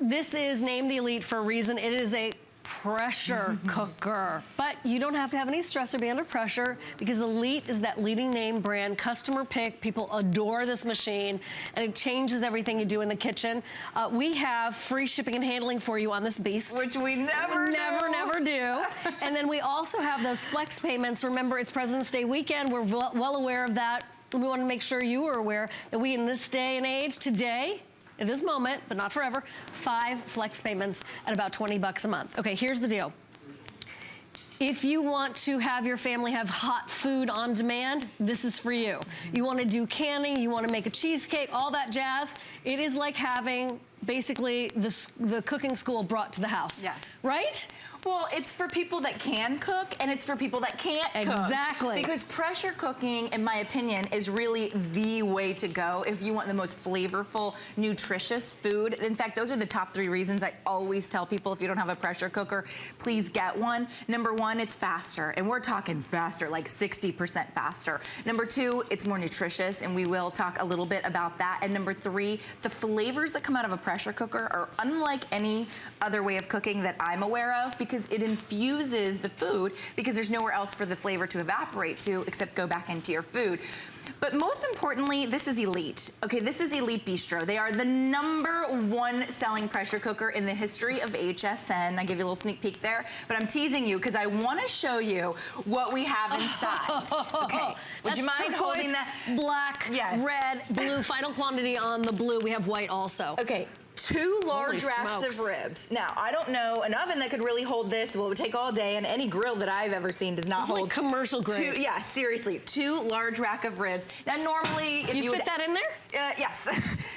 this is named the Elite for a reason. It is a pressure cooker. But you don't have to have any stress or be under pressure because Elite is that leading name brand, customer pick. People adore this machine and it changes everything you do in the kitchen. We have free shipping and handling for you on this beast. Which we never do. And then we also have those flex payments. Remember, it's President's Day weekend. We're well aware of that. We want to make sure you are aware that we, in this day and age, today, at this moment, but not forever, 5 flex payments at about 20 bucks a month. Okay, here's the deal. If you want to have your family have hot food on demand, this is for you. You want to do canning, you want to make a cheesecake, all that jazz. It is like having basically the cooking school brought to the house. Yeah. Right? Well, it's for people that can cook and it's for people that can't cook. Exactly. Because pressure cooking, in my opinion, is really the way to go if you want the most flavorful, nutritious food. In fact, those are the top 3 reasons I always tell people if you don't have a pressure cooker, please get one. Number 1, it's faster. And we're talking faster, like 60% faster. Number 2, it's more nutritious, and we will talk a little bit about that. And number 3, the flavors that come out of a pressure cooker are unlike any other way of cooking that I'm aware of, because it infuses the food, because there's nowhere else for the flavor to evaporate to except go back into your food. But most importantly, this is Elite. Okay, this is Elite Bistro. They are the #1 selling pressure cooker in the history of HSN. I give you a little sneak peek there, but I'm teasing you because I want to show you what we have inside. Okay, would you mind turquoise, holding that? Black, yes, red, blue. Final quantity on the blue. We have white also. Okay. 2 large racks of ribs. Now, I don't know, an oven that could really hold this, well, it would take all day, and any grill that I've ever seen does not hold. Like commercial grade. Yeah, seriously, 2 large rack of ribs. Now, normally, if you fit that in there? Yes.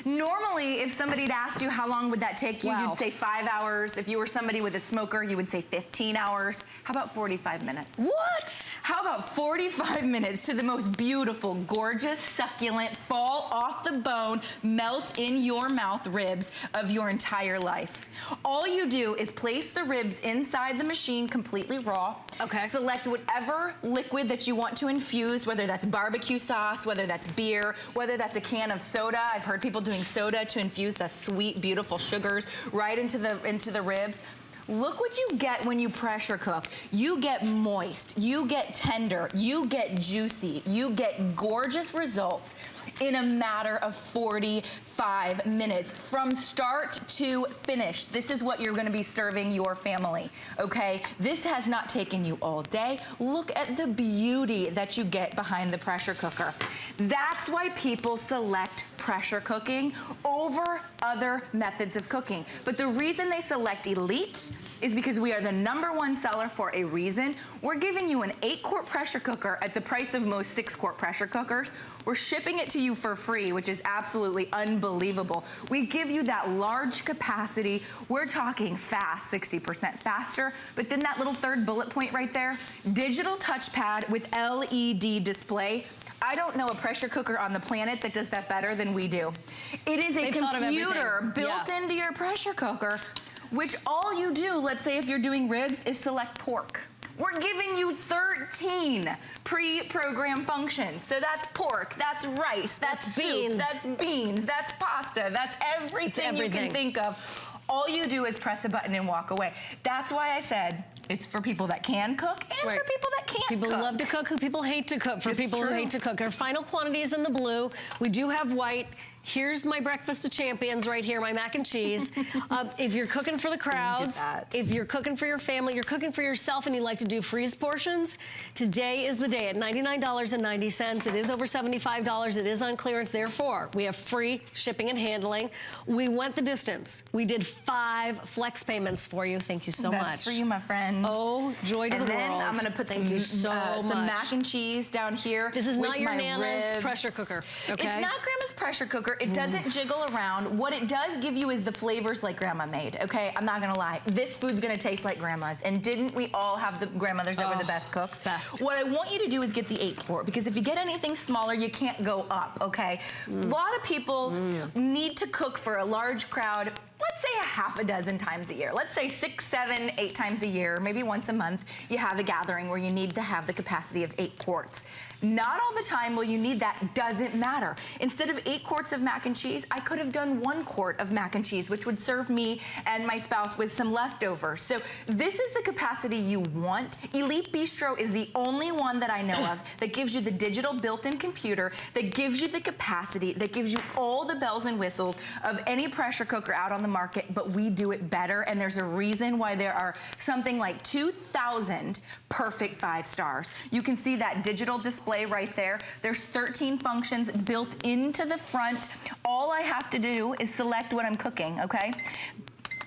Normally, if somebody'd asked you how long would that take you, you'd say 5 hours. If you were somebody with a smoker, you would say 15 hours. How about 45 minutes? What? How about 45 minutes to the most beautiful, gorgeous, succulent, fall off the bone, melt in your mouth ribs of your entire life. All you do is place the ribs inside the machine completely raw. Okay. Select whatever liquid that you want to infuse, whether that's barbecue sauce, whether that's beer, whether that's a can of soda. I've heard people doing soda to infuse the sweet, beautiful sugars right into the ribs. Look what you get when you pressure cook. You get moist, you get tender, you get juicy, you get gorgeous results in a matter of 45 minutes from start to finish. This is what you're gonna be serving your family, okay? This has not taken you all day. Look at the beauty that you get behind the pressure cooker. That's why people select pressure cooking over other methods of cooking. But the reason they select Elite is because we are the #1 seller for a reason. We're giving you an 8-quart pressure cooker at the price of most 6-quart pressure cookers. We're shipping it to you for free, which is absolutely unbelievable. We give you that large capacity. We're talking fast, 60% faster. But then that little 3rd bullet point right there, digital touchpad with LED display. I don't know a pressure cooker on the planet that does that better than we do. It is a computer built into your pressure cooker, which all you do, let's say if you're doing ribs, is select pork. We're giving you 13 pre-programmed functions. So that's pork, that's rice, that's beans, that's beans, that's pasta, that's everything you can think of. All you do is press a button and walk away. That's why I said it's for people that can cook and for people that can't cook. People love to cook, people hate to cook. For people who hate to cook. Our final quantity is in the blue. We do have white. Here's my breakfast of champions right here, my mac and cheese. If you're cooking for the crowds, if you're cooking for your family, you're cooking for yourself and you like to do freeze portions, today is the day at $99.90. It is over $75. It is on clearance. Therefore, we have free shipping and handling. We went the distance. We did 5 flex payments for you. Thank you so much. That's for you, my friend. Oh, joy to the world. And then I'm going to put some mac and cheese down here. This is not your Nana's pressure cooker, okay? It's not Grandma's pressure cooker. It doesn't jiggle around. What it does give you is the flavors like Grandma made, okay? I'm not gonna lie. This food's gonna taste like Grandma's. And didn't we all have the grandmothers that were the best cooks? Best. What I want you to do is get the 8-quart, because if you get anything smaller, you can't go up, okay? A lot of people need to cook for a large crowd. let's say a half a dozen times a year. Let's say 6, 7, 8 times a year, maybe once a month, you have a gathering where you need to have the capacity of 8 quarts. Not all the time will you need that, doesn't matter. Instead of 8 quarts of mac and cheese, I could have done 1 quart of mac and cheese, which would serve me and my spouse with some leftovers. So this is the capacity you want. Elite Bistro is the only one that I know of that gives you the digital built-in computer, that gives you the capacity, that gives you all the bells and whistles of any pressure cooker out on the market, but we do it better, and there's a reason why there are something like 2,000 perfect 5 stars. You can see that digital display right there. There's 13 functions built into the front. All I have to do is select what I'm cooking, okay?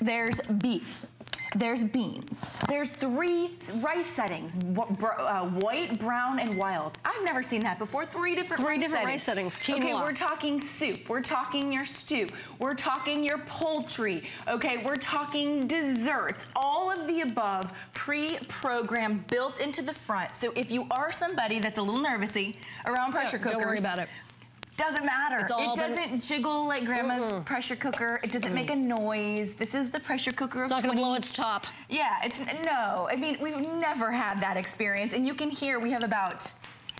There's beef. There's beans. There's 3 rice settings, white, brown, and wild. I've never seen that before. 3 different rice settings. Quinoa. Okay, we're talking soup. We're talking your stew. We're talking your poultry. Okay, we're talking desserts. All of the above pre-programmed, built into the front. So if you are somebody that's a little nervousy around pressure cookers, don't worry about it. Doesn't matter. It doesn't jiggle like grandma's pressure cooker. It doesn't make a noise. This is the pressure cooker of It's not gonna blow its top. Yeah, no. I mean, we've never had that experience. And you can hear we have about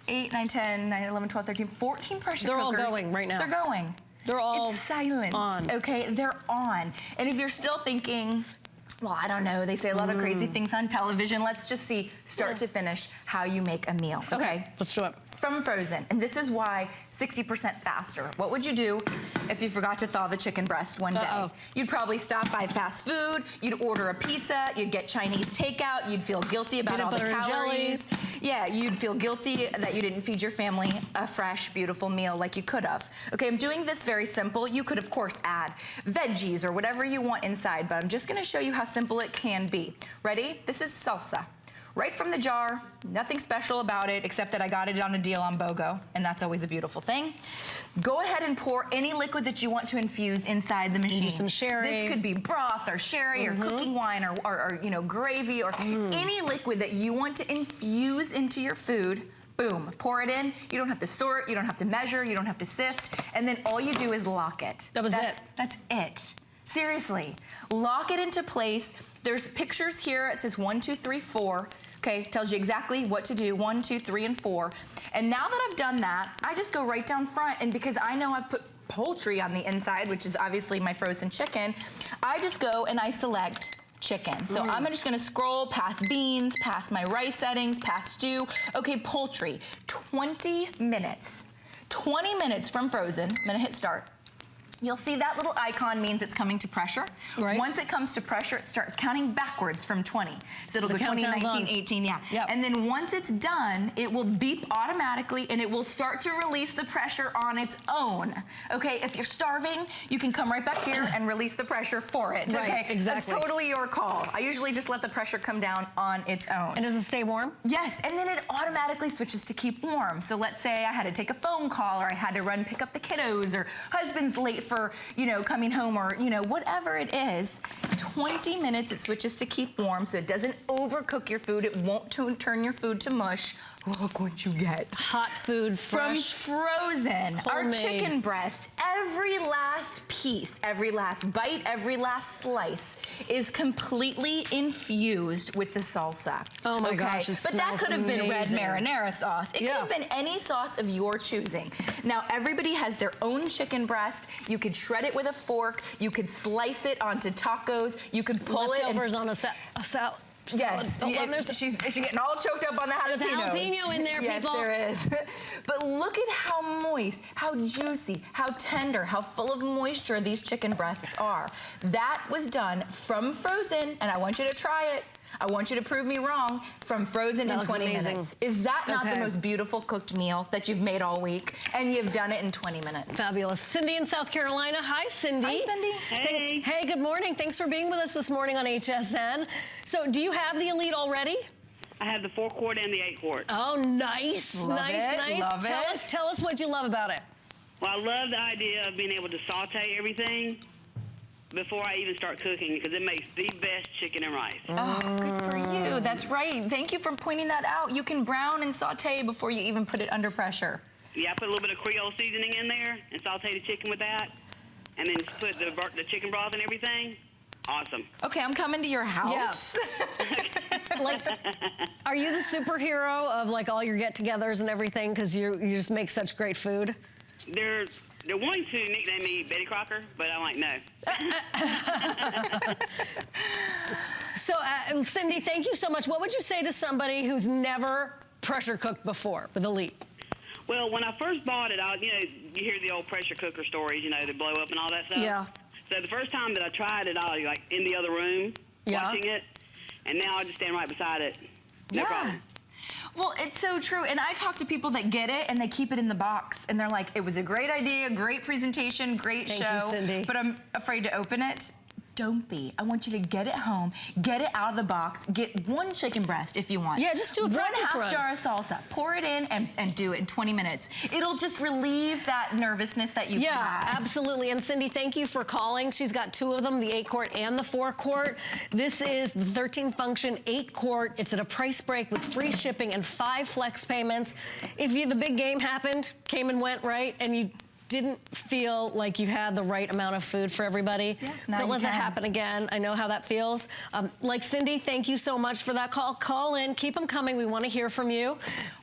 8, 9, 10, 9, 11, 12, 13, 14 pressure cookers. They're all going right now. They're going. They're all It's silent. on. Okay, they're on. And if you're still thinking, well, I don't know, they say a lot of crazy things on television. Let's just see, start to finish, how you make a meal. Okay, let's do it. From frozen, and this is why 60% faster. What would you do if you forgot to thaw the chicken breast one day? You'd probably stop by fast food, you'd order a pizza, you'd get Chinese takeout, you'd feel guilty about all the calories. Yeah, you'd feel guilty that you didn't feed your family a fresh, beautiful meal like you could have. Okay, I'm doing this very simple. You could, of course, add veggies or whatever you want inside, but I'm just gonna show you how simple it can be. Ready? This is salsa. Right from the jar, nothing special about it except that I got it on a deal on BOGO, and that's always a beautiful thing. Go ahead and pour any liquid that you want to infuse inside the machine. Do some sherry. This could be broth or sherry or cooking wine or you know, gravy or any liquid that you want to infuse into your food. Boom, pour it in. You don't have to sort, you don't have to measure, you don't have to sift, and then all you do is lock it. That's it. That's it. Seriously, lock it into place. There's pictures here. It says 1, 2, 3, 4. Okay, tells you exactly what to do, 1, 2, 3, and 4. And now that I've done that, I just go right down front, and because I know I've put poultry on the inside, which is obviously my frozen chicken, I just go and I select chicken. So I'm just gonna scroll past beans, past my rice settings, past stew. Okay, poultry, 20 minutes. 20 minutes from frozen. I'm gonna hit start. You'll see that little icon means it's coming to pressure. Right. Once it comes to pressure, it starts counting backwards from 20. So it'll go 20, 19, 18, yeah. Yep. And then once it's done, it will beep automatically and it will start to release the pressure on its own. Okay, if you're starving, you can come right back here and release the pressure for it. Right, okay, exactly. That's totally your call. I usually just let the pressure come down on its own. And does it stay warm? Yes, and then it automatically switches to keep warm. So let's say I had to take a phone call or I had to run pick up the kiddos or husband's late for, you know, coming home or, you know, whatever it is, 20 minutes it switches to keep warm so it doesn't overcook your food. It won't turn your food to mush. Look what you get. Hot food, fresh. From frozen. Homemade. Our chicken breast, every last piece, every last bite, every last slice is completely infused with the salsa. Oh my gosh, it But that could have been red amazing. marinara sauce. It could have been any sauce of your choosing. Now, everybody has their own chicken breast. You could shred it with a fork. You could slice it onto tacos. You could pull Leftovers on a salad. Yes, she's getting all choked up on the jalapenos. There's jalapeno in there, yes, people. Yes, there is. But look at how moist, how juicy, how tender, how full of moisture these chicken breasts are. That was done from frozen, and I want you to try it. I want you to prove me wrong, from frozen in 20 minutes. Is that not the most beautiful cooked meal that you've made all week? And you've done it in 20 minutes. Fabulous. Cindy in South Carolina. Hi, Cindy. Hi, Cindy. Hey. Hey, good morning. Thanks for being with us this morning on HSN. So do you have the Elite already? I have the 4 quart and the 8 quart. Oh, nice. Love nice, it, nice. love Tell us what you love about it. Well, I love the idea of being able to saute everything before I even start cooking because it makes the best chicken and rice. Oh, good for you. That's right. Thank you for pointing that out. You can brown and saute before you even put it under pressure. Yeah, I put a little bit of Creole seasoning in there and saute the chicken with that. and then just put the chicken broth and everything. Awesome. Okay, I'm coming to your house. Yeah. Like, are you the superhero of like all your get-togethers and everything because you just make such great food? They're wanting to nickname me Betty Crocker, but I'm like, no. So, Cindy, thank you so much. What would you say to somebody who's never pressure cooked before with Elite? Well, when I first bought it, you hear the old pressure cooker stories, they blow up and all that stuff. Yeah. So the first time that I tried it, I was like in the other room watching it, and now I just stand right beside it. No problem. Well, it's so true. And I talk to people that get it and they keep it in the box and they're like, it was a great idea, great presentation, great show. Thank you, Cindy. But I'm afraid to open it. Don't be. I want you to get it home, get it out of the box, get one chicken breast if you want. Yeah, just do a practice run. 1/2 jar of salsa. Pour it in and do it in 20 minutes. It'll just relieve that nervousness that you've had. Yeah, absolutely. And Cindy, thank you for calling. She's got 2 of them, the 8-quart and the 4-quart. This is the 13Function 8-quart. It's at a price break with free shipping and 5 flex payments. If the big game happened, came and went, right, and you didn't feel like you had the right amount of food for everybody, don't let that happen again. I know how that feels. Like Cindy, thank you so much for that call. Call in, keep them coming. We want to hear from you.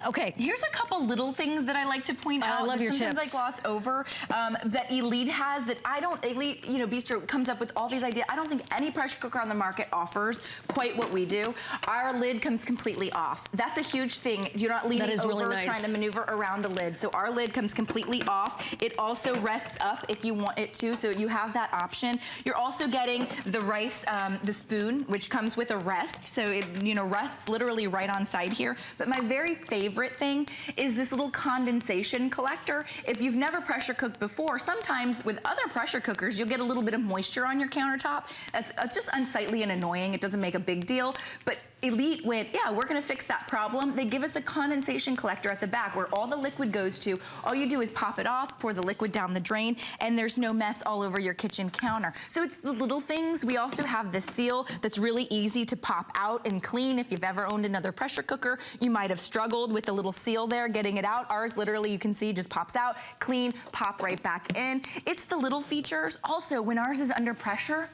Okay. Here's a couple little things that I like to point out. I love your sometimes tips. I gloss over that Elite has that I don't, Elite, Bistro comes up with all these ideas. I don't think any pressure cooker on the market offers quite what we do. Our lid comes completely off. That's a huge thing. You're not leaning over really nice. trying to maneuver around the lid. So our lid comes completely off. It also rests up if you want it to, so you have that option. You're also getting the rice, the spoon, which comes with a rest, so it rests literally right on side here. But my very favorite thing is this little condensation collector. If you've never pressure cooked before, sometimes with other pressure cookers, you'll get a little bit of moisture on your countertop. It's just unsightly and annoying. It doesn't make a big deal, but Elite went, yeah, we're gonna fix that problem. They give us a condensation collector at the back where all the liquid goes to. All you do is pop it off, pour the liquid down the drain, and there's no mess all over your kitchen counter. So it's the little things. We also have the seal that's really easy to pop out and clean. If you've ever owned another pressure cooker, you might have struggled with the little seal there, getting it out. Ours literally, you can see, just pops out, clean, pop right back in. It's the little features. Also, when ours is under pressure,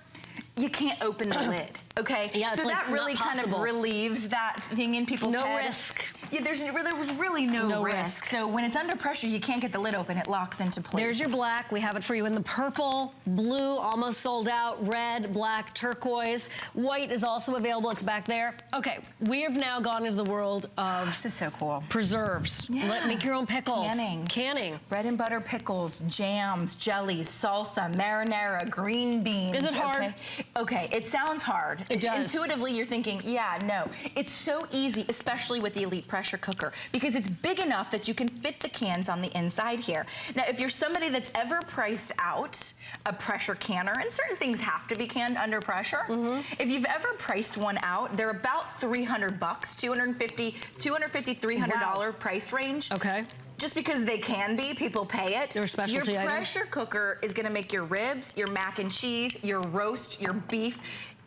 you can't open the lid, okay? Yeah, so that really kind of relieves that thing in people's head. No risk. Yeah, there was really no risk. So when it's under pressure, you can't get the lid open. It locks into place. There's your black. We have it for you in the purple, blue, almost sold out, red, black, turquoise. White is also available. It's back there. Okay, we have now gone into the world of this is so cool. Preserves. Yeah. Make your own pickles. Canning. Bread and butter pickles, jams, jellies, salsa, marinara, green beans. Is it hard? Okay, it sounds hard. It does. Intuitively, you're thinking, yeah, no. It's so easy, especially with the Elite pressure cooker, because it's big enough that you can fit the cans on the inside here. Now, if you're somebody that's ever priced out a pressure canner, and certain things have to be canned under pressure, if you've ever priced one out, they're about $300, $250, $300 price range. Okay. Just because they can be, people pay it. They're a specialty Your item. pressure cooker is gonna make your ribs, your mac and cheese, your roast, your beef,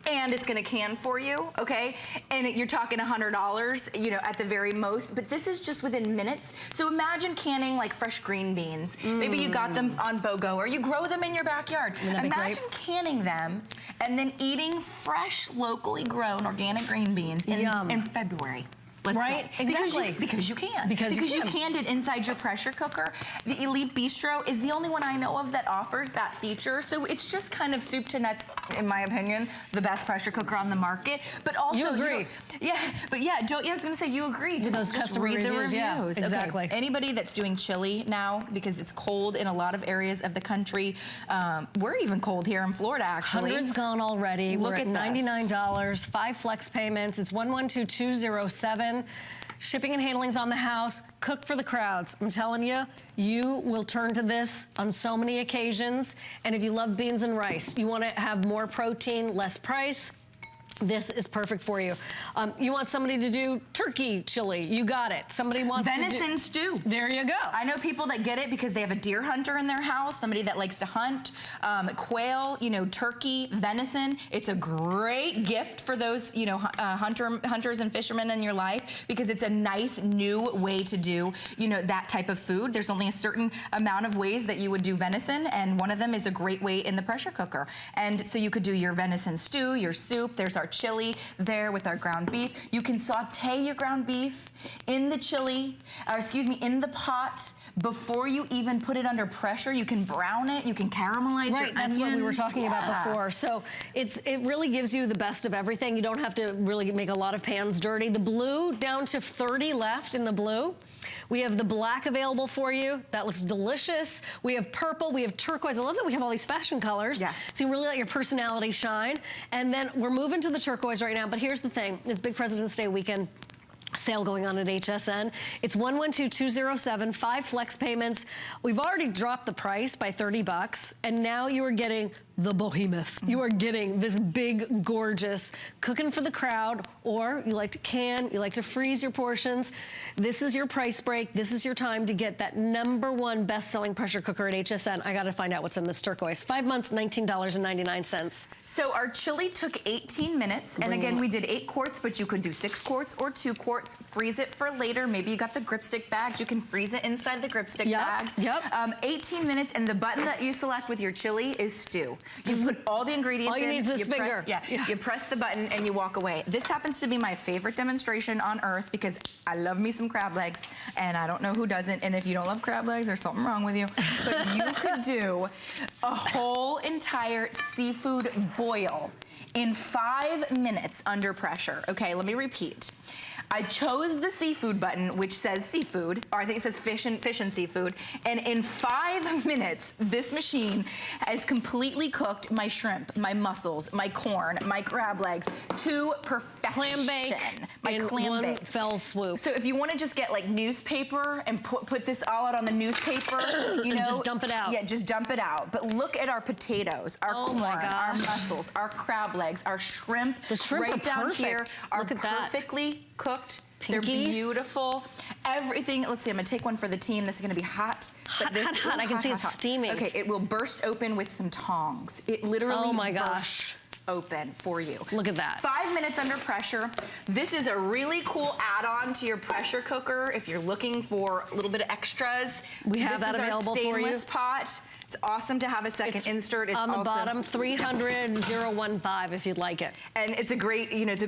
and it's gonna can for you, okay? And you're talking $100, at the very most, but this is just within minutes. So imagine canning like fresh green beans. Maybe you got them on BOGO, or you grow them in your backyard. Imagine canning them and then eating fresh, locally grown organic green beans in February. Right? Exactly. Because you can. Because you canned it inside your pressure cooker. The Elite Bistro is the only one I know of that offers that feature. So it's just kind of soup to nuts, in my opinion, the best pressure cooker on the market. But also, you agree. I was gonna say you agree. Just read the reviews. Yeah, exactly. Okay. Anybody that's doing chili now, because it's cold in a lot of areas of the country. We're even cold here in Florida, actually. 100's gone already. Look We're at $99, 5 flex payments. It's 112207. Shipping and handling's on the house. Cook for the crowds. I'm telling you, you will turn to this on so many occasions. And if you love beans and rice, you want to have more protein, less price, This is perfect for you. You want somebody to do turkey chili, you got it. Somebody wants venison stew. There you go. I know people that get it because they have a deer hunter in their house, somebody that likes to hunt, quail, you know, turkey, venison. It's a great gift for those, you know, hunters and fishermen in your life because it's a nice new way to do, you know, that type of food. There's only a certain amount of ways that you would do venison, and one of them is a great way in the pressure cooker. And so you could do your venison stew, your soup. There's our chili there with our ground beef. You can saute your ground beef in the chili, or excuse me, in the pot before you even put it under pressure. You can brown it, you can caramelize your onions. That's what we were talking about before. So it really gives you the best of everything. You don't have to really make a lot of pans dirty. The blue, down to 30 left in the blue. We have the black available for you. That looks delicious. We have purple, we have turquoise. I love that we have all these fashion colors. Yeah. So you really let your personality shine. And then we're moving to the turquoise right now, but here's the thing. It's big President's Day weekend sale going on at HSN. It's 112207, 5 flex payments. We've already dropped the price by 30 bucks, and now you are getting the behemoth. You are getting this big, gorgeous, cooking for the crowd, or you like to can, you like to freeze your portions. This is your price break. This is your time to get that #1 best-selling pressure cooker at HSN. I gotta find out what's in this turquoise. 5 months, $19.99. So our chili took 18 minutes, and again, we did 8 quarts, but you could do 6 quarts or 2 quarts. Freeze it for later. Maybe you got the grip stick bags. You can freeze it inside the grip stick bags. 18 minutes, and the button that you select with your chili is stew. You put all the ingredients in. All you need is a finger. You press the button and you walk away. This happens to be my favorite demonstration on earth because I love me some crab legs, and I don't know who doesn't. And if you don't love crab legs, there's something wrong with you. But you could do a whole entire seafood boil in 5 minutes under pressure. Okay, let me repeat. I chose the seafood button, which says seafood, or I think it says fish and seafood, and in 5 minutes, this machine has completely cooked my shrimp, my mussels, my corn, my crab legs to perfection. Clam bake my clam bake. Fell swoop. So if you want to just get like newspaper and put this all out on the newspaper, you know, just dump it out. Yeah, just dump it out. But look at our potatoes, our corn, our mussels, our crab legs, our shrimp. The shrimp right are down perfect. here are Look at that. perfectly cooked. Pinkies. They're beautiful. Everything. Let's see. I'm gonna take one for the team. This is gonna be hot. Hot. I can see it steaming. Okay, it will burst open with some tongs. It literally bursts open for you. Look at that. 5 minutes under pressure. This is a really cool add-on to your pressure cooker if you're looking for a little bit of extras. We have that available for you. This is our stainless pot. It's awesome to have a second insert. It's on the bottom, 300-015 if you'd like it. And it's a great, you know, it's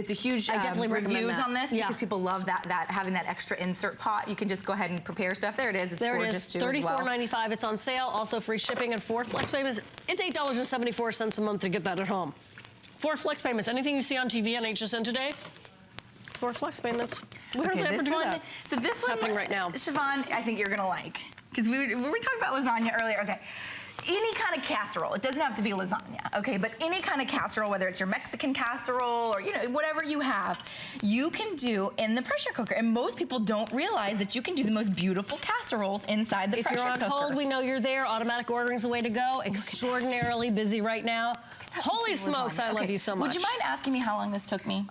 a huge reviews on this because people love that having that extra insert pot. You can just go ahead and prepare stuff. There it is. It's gorgeous too as well. $34.95. It's on sale. Also free shipping and 4 flex payments. It's $8.74 a month to get that at home. 4 flex payments. Anything you see on TV on HSN today? 4 flex payments. We hardly ever do that. So this it's happening right now. Siobhan, I think you're gonna like. Because we were talking about lasagna earlier. Okay. Any kind of casserole, it doesn't have to be lasagna, okay? But any kind of casserole, whether it's your Mexican casserole or, you know, whatever you have, you can do in the pressure cooker. And most people don't realize that you can do the most beautiful casseroles inside the pressure cooker. If you're on hold, we know you're there. Automatic ordering is the way to go. Extraordinarily busy right now. Holy smokes, I love you so much. Would you mind asking me how long this took me?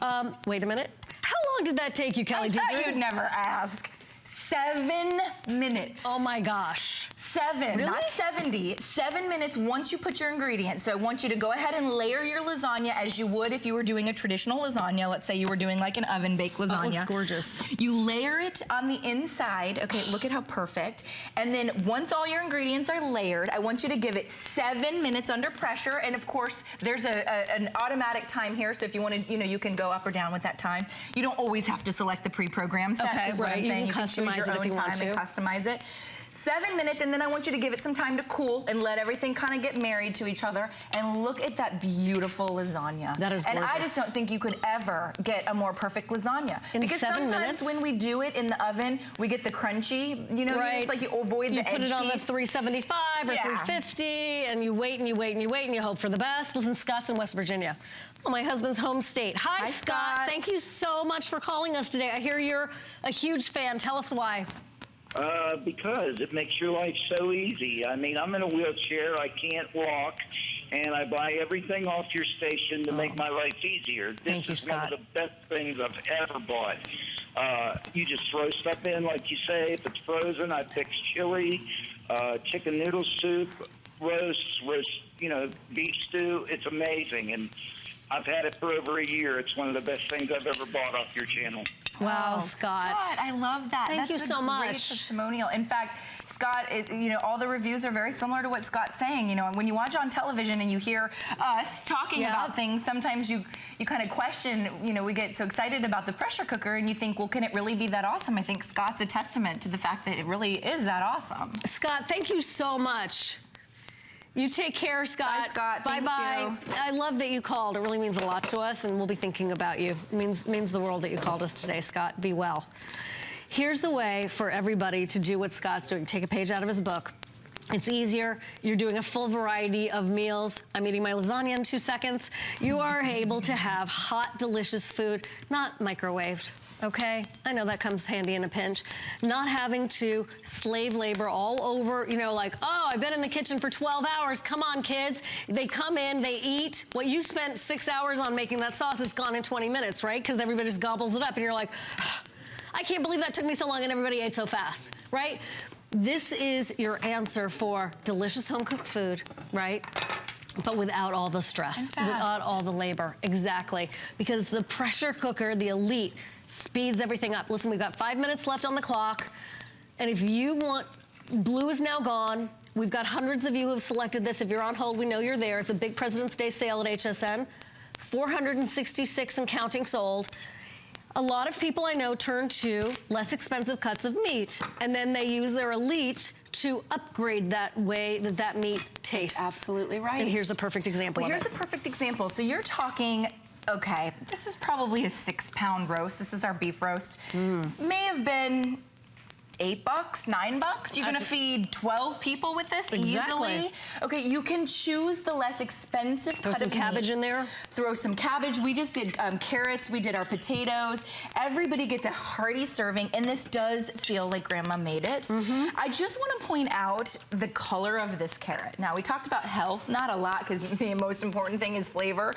Wait a minute. How long did that take you, Kelly? I thought you'd never ask. 7 minutes. Oh my gosh. 7, really? Not 70. 7 minutes once you put your ingredients. So I want you to go ahead and layer your lasagna as you would if you were doing a traditional lasagna. Let's say you were doing like an oven-baked lasagna. Oh, it looks gorgeous. You layer it on the inside. Okay, look at how perfect. And then once all your ingredients are layered, I want you to give it 7 minutes under pressure. And of course, there's an automatic time here. So if you want to, you know, you can go up or down with that time. You don't always have to select the pre-programmed sets. Okay, is what I'm saying. You can choose your own time and customize it. 7 minutes, and then I want you to give it some time to cool and let everything kind of get married to each other. And look at that beautiful lasagna. That is gorgeous. And I just don't think you could ever get a more perfect lasagna. Because sometimes when we do it in the oven, we get the crunchy, you know, it's like you avoid the edge piece. You put it on the 375 or 350, and you wait and you wait and you wait and you hope for the best. Listen, Scott's in West Virginia. Oh, my husband's home state. Hi, Scott. Thank you so much for calling us today. I hear you're a huge fan. Tell us why. Because it makes your life so easy. I mean, I'm in a wheelchair. I can't walk. and I buy everything off your station to make my life easier. Thank you, This is one Scott. of the best things I've ever bought. You just throw stuff in, like you say. If it's frozen, I fix chili, chicken noodle soup, roast, beef stew. It's amazing, and I've had it for over a year. It's one of the best things I've ever bought off your channel. Wow, Scott. I love that. Thank you That's so a great much. testimonial. In fact, Scott, all the reviews are very similar to what Scott's saying. And when you watch on television and you hear us talking about things, sometimes you kind of question, we get so excited about the pressure cooker and you think, well, can it really be that awesome? I think Scott's a testament to the fact that it really is that awesome. Scott, thank you so much. You take care, Scott. Bye, Scott. Thank Bye-bye. you. I love that you called. It really means a lot to us, and we'll be thinking about you. It means the world that you called us today, Scott. Be well. Here's a way for everybody to do what Scott's doing. Take a page out of his book. It's easier. You're doing a full variety of meals. I'm eating my lasagna in 2 seconds. You are able to have hot, delicious food, not microwaved. Okay, I know that comes handy in a pinch. Not having to slave labor all over, like, oh, I've been in the kitchen for 12 hours. Come on, kids. They come in, they eat. What you spent 6 hours on making that sauce, it's gone in 20 minutes, right? Because everybody just gobbles it up, and you're like, I can't believe that took me so long and everybody ate so fast, right? This is your answer for delicious home-cooked food, right? But without all the stress, without all the labor. Exactly. Because the pressure cooker, the Elite, speeds everything up. Listen, we've got 5 minutes left on the clock. And if you want, blue is now gone. We've got hundreds of you who have selected this. If you're on hold, we know you're there. It's a big President's Day sale at HSN. 466 and counting sold. A lot of people I know turn to less expensive cuts of meat, and then they use their Elite to upgrade that way that meat tastes. That's absolutely right. And here's a perfect example of it. Here's a perfect example. So you're talking, okay, this is probably a 6-pound roast. This is our beef roast. May have been $8, $9. You're gonna feed 12 people with this easily. Okay, you can choose the less expensive cut of meat. Throw some cabbage in there. Throw some cabbage. We just did carrots. We did our potatoes. Everybody gets a hearty serving, and this does feel like Grandma made it. I just want to point out the color of this carrot. Now, we talked about health, not a lot, because the most important thing is flavor.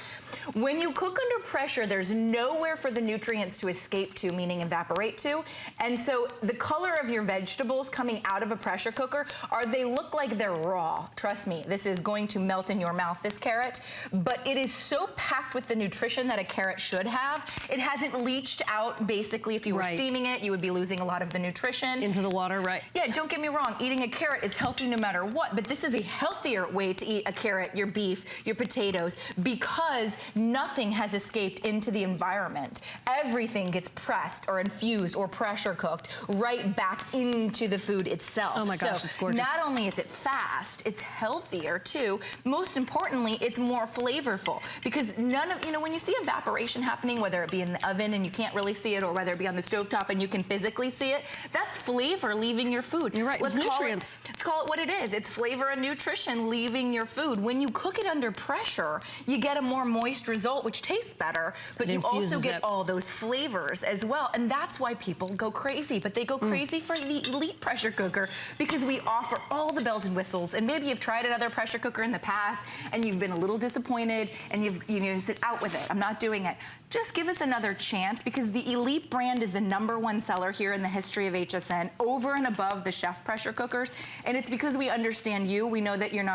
When you cook under pressure, there's nowhere for the nutrients to escape to, meaning evaporate to, and so the color of your vegetables coming out of a pressure cooker they look like they're raw. Trust me, this is going to melt in your mouth, this carrot, but it is so packed with the nutrition that a carrot should have. It hasn't leached out. Basically, if you were steaming it, you would be losing a lot of the nutrition. Into the water, right? Yeah, don't get me wrong, eating a carrot is healthy no matter what, but this is a healthier way to eat a carrot, your beef, your potatoes, because nothing has escaped into the environment. Everything gets pressed or infused or pressure cooked right back into the food itself. Oh my gosh, it's gorgeous. Not only is it fast, it's healthier too. Most importantly, it's more flavorful, because none of, when you see evaporation happening, whether it be in the oven and you can't really see it, or whether it be on the stovetop and you can physically see it, that's flavor leaving your food. You're right, Let's nutrients. call it what it is. It's flavor and nutrition leaving your food. When you cook it under pressure, you get a more moist result, which tastes better, but you also get all those flavors as well. And that's why people go crazy, but they go crazy for the Elite pressure cooker, because we offer all the bells and whistles. And maybe you've tried another pressure cooker in the past and you've been a little disappointed and you've said, out with it, I'm not doing it. Just give us another chance, because the Elite brand is the #1 seller here in the history of HSN, over and above the chef pressure cookers. And it's because we understand you. We know that you're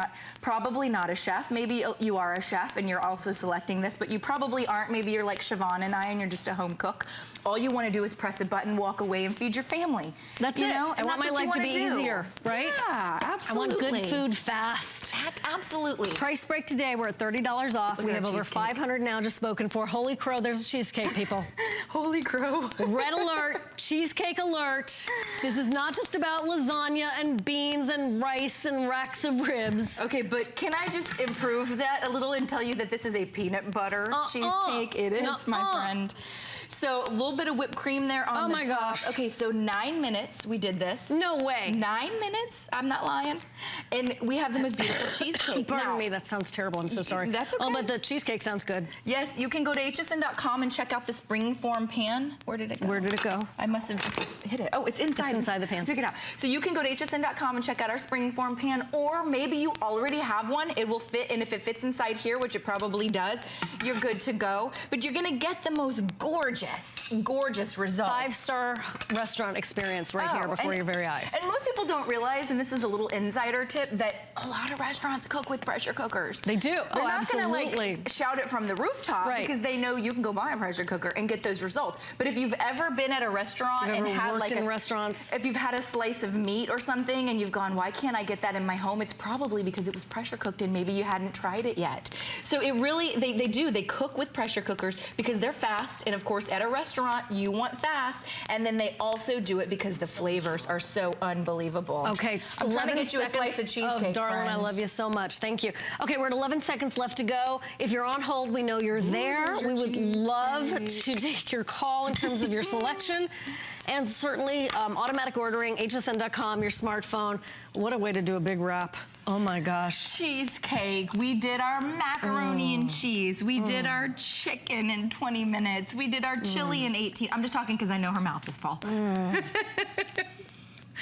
probably not a chef. Maybe you are a chef and you're also selecting this, but you probably aren't. Maybe you're like Siobhan and I and you're just a home cook. All you want to do is press a button, walk away, and feed your family. That's it. I want my life to be easier, right? Yeah, absolutely. I want good food fast. Absolutely. Price break today. We're at $30 off. We have over 500 now just spoken for. Holy crow, there's a cheesecake, people. Holy crow. Red alert, cheesecake alert. This is not just about lasagna and beans and rice and racks of ribs. Okay, but can I just improve that a little and tell you that this is a peanut butter cheesecake? It is, my friend. So a little bit of whipped cream there on the top. Oh my gosh. Okay, so 9 minutes. minutes we did this. No way. 9 minutes, I'm not lying. And we have the most beautiful cheesecake. Pardon me, that sounds terrible. I'm so sorry. That's okay. Oh, but the cheesecake sounds good. Yes, you can go to hsn.com and check out the springform pan. Where did it go? Where did it go? I must have just hit it. Oh, it's inside. It's inside the pan. Check it out. So you can go to hsn.com and check out our springform pan, or maybe you already have one. It will fit, and if it fits inside here, which it probably does, you're good to go. But you're gonna get the most gorgeous results. 5-star restaurant experience right here before your very eyes. And most people don't realize, and this is a little insider tip, that a lot of restaurants cook with pressure cookers. They do. They're not absolutely. gonna like shout it from the rooftop because they know you can go buy a pressure cooker and get those results. But if you've ever been at a restaurant and had like restaurants, if you've had a slice of meat or something and you've gone, why can't I get that in my home? It's probably because it was pressure cooked and maybe you hadn't tried it yet. So it really, they cook with pressure cookers because they're fast, and of course at a restaurant you want fast, and then they also do it because the flavors are so unbelievable. Okay, I'm trying to get you a slice of cheesecake, oh, darling, friends. I love you so much. Thank you. Okay, we're at 11 seconds left to go. If you're on hold, we know you're there. We would love to take your call in terms of your selection. And certainly automatic ordering, hsn.com, your smartphone. What a way to do a big wrap. Oh my gosh. Cheesecake. We did our macaroni and cheese. We did our chicken in 20 minutes. We did our chili in 18. I'm just talking because I know her mouth is full.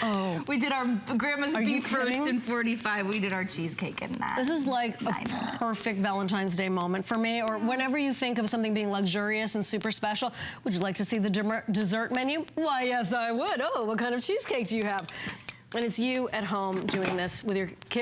Oh. We did our grandma's beef roast in 45. We did our cheesecake in that. This is like a perfect Valentine's Day moment for me, or whenever you think of something being luxurious and super special. Would you like to see the dessert menu? Why, yes, I would. Oh, what kind of cheesecake do you have? And it's you at home doing this with your kids.